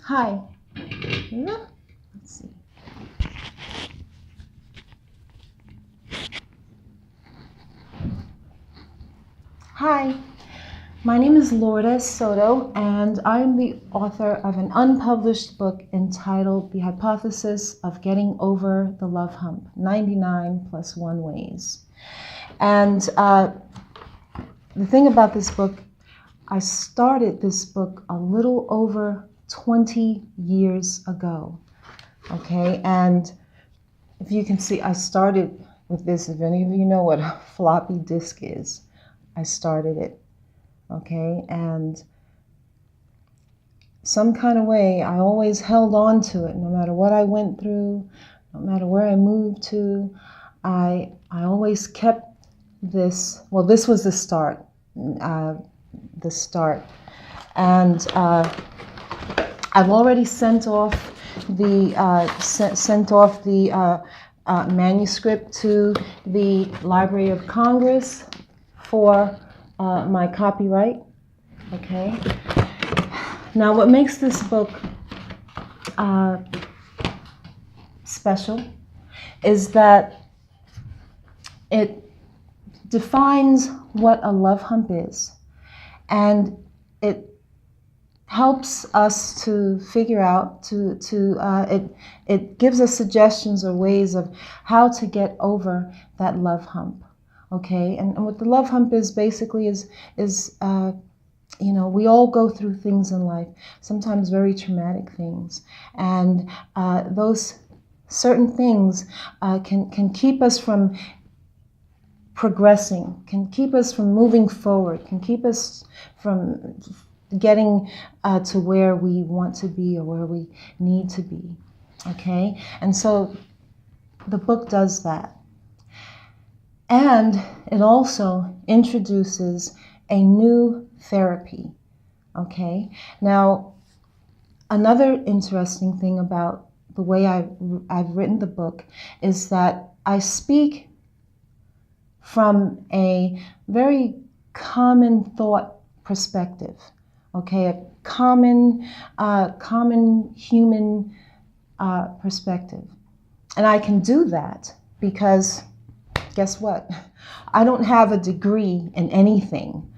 Hi. Yeah. Let's see. Hi. My name is Lourdes Soto, and I'm the author of an unpublished book entitled The Hypothesis of Getting Over the Love Hump, 99 plus 1 Ways. And the thing about this book, I started this book a little over 20 years ago, okay? And if you can see, I started with this. If any of you know what a floppy disk is, I started it, okay? And some kind of way, I always held on to it, no matter what I went through, no matter where I moved to. I always kept this. Well, this was the start. And I've already sent off the manuscript to the Library of Congress for my copyright. Okay. Now, what makes this book special is that it defines what a love hump is, and it helps us to figure out, it gives us suggestions or ways of how to get over that love hump, okay? And what the love hump is basically is we all go through things in life, sometimes very traumatic things, and those certain things can keep us from progressing, can keep us from moving forward, can keep us from getting to where we want to be or where we need to be, okay? And so the book does that. And it also introduces a new therapy, okay? Now, another interesting thing about the way I've written the book is that I speak from a very common thought perspective, okay? A common human perspective. And I can do that because, guess what? I don't have a degree in anything.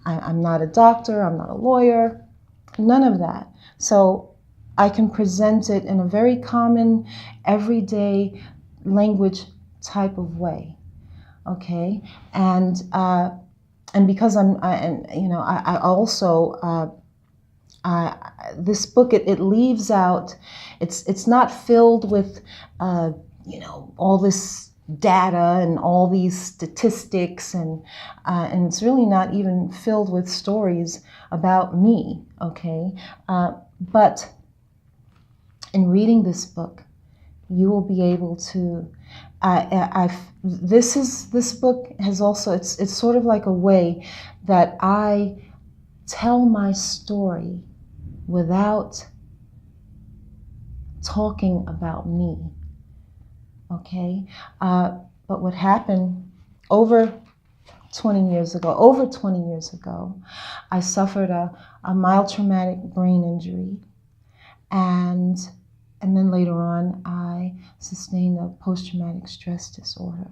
I'm not a doctor, I'm not a lawyer, none of that. So I can present it in a very common, everyday language type of way, okay? And because I also this book, it leaves out, it's not filled with all this data and all these statistics, and it's really not even filled with stories about me, okay? But in reading this book, you will be able to. This book has also, it's sort of like a way that I tell my story without talking about me. Okay, but what happened over 20 years ago, I suffered a mild traumatic brain injury, and then later on, I sustained a post-traumatic stress disorder.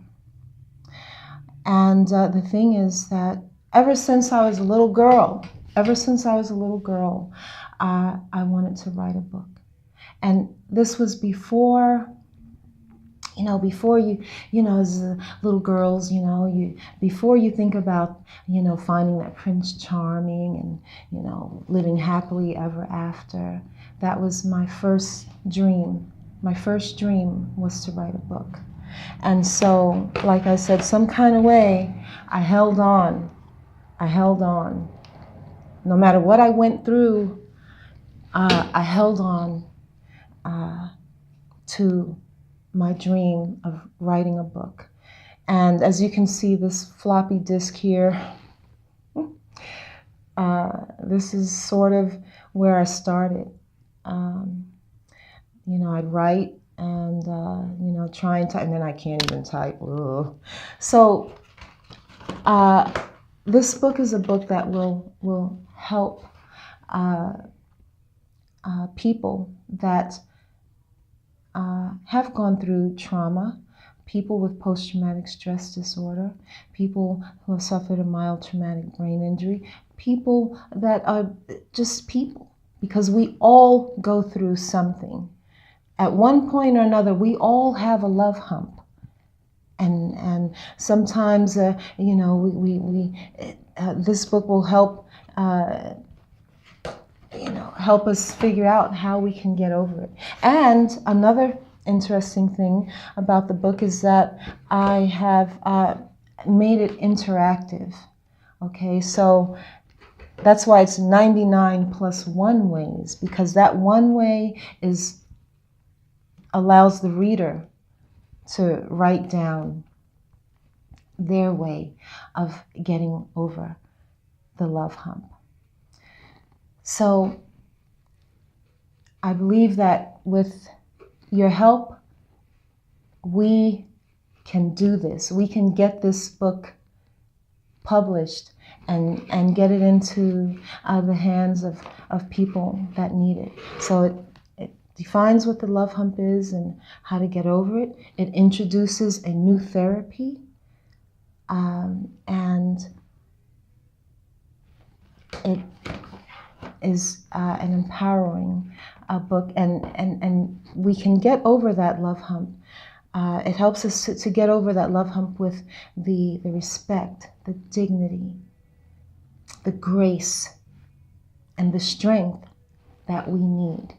And the thing is that ever since I was a little girl, I wanted to write a book. And this was before as little girls, before you think about, finding that Prince Charming and, living happily ever after. That was my first dream. My first dream was to write a book. And so, like I said, some kind of way, I held on. No matter what I went through, I held on to my dream of writing a book. And as you can see, this floppy disk here, this is sort of where I started. I'd write and, try and type, and then I can't even type. Ugh. So this book is a book that will help people that have gone through trauma, people with post-traumatic stress disorder, people who have suffered a mild traumatic brain injury, people that are just people, because we all go through something. At one point or another, we all have a love hump. And sometimes, this book will help help us figure out how we can get over it. And another interesting thing about the book is that I have made it interactive. Okay, so that's why it's 99 plus 1 ways, because that one way allows the reader to write down their way of getting over the love hump. So I believe that with your help, we can do this. We can get this book published and get it into the hands of people that need it. So it defines what the love hump is and how to get over it. It introduces a new therapy, and it is an empowering book, and we can get over that love hump. It helps us to get over that love hump with the respect, the dignity, the grace, and the strength that we need.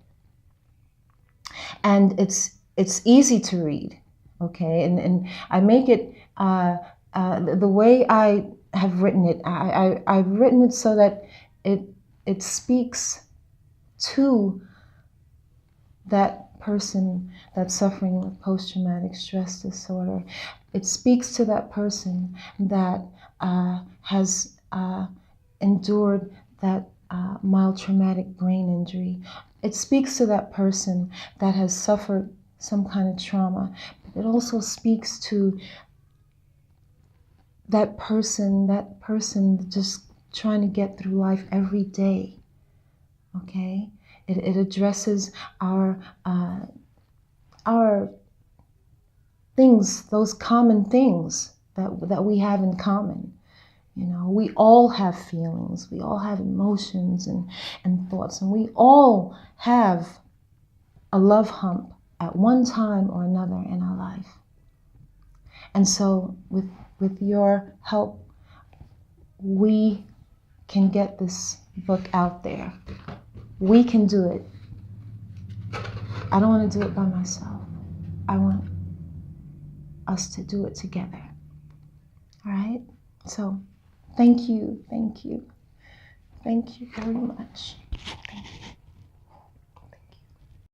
And it's easy to read, okay? And I make it the way I have written it. I've written it so that it speaks to that person that's suffering with post-traumatic stress disorder. It speaks to that person that has endured that mild traumatic brain injury. It speaks to that person that has suffered some kind of trauma. But it also speaks to that person just trying to get through life every day. Okay? It addresses our things, those common things that we have in common. You know, we all have feelings, we all have emotions and thoughts, and we all have a love hump at one time or another in our life. And so with your help, we can get this book out there. We can do it. I don't want to do it by myself. I want us to do it together. All right? So thank you very much. Thank you.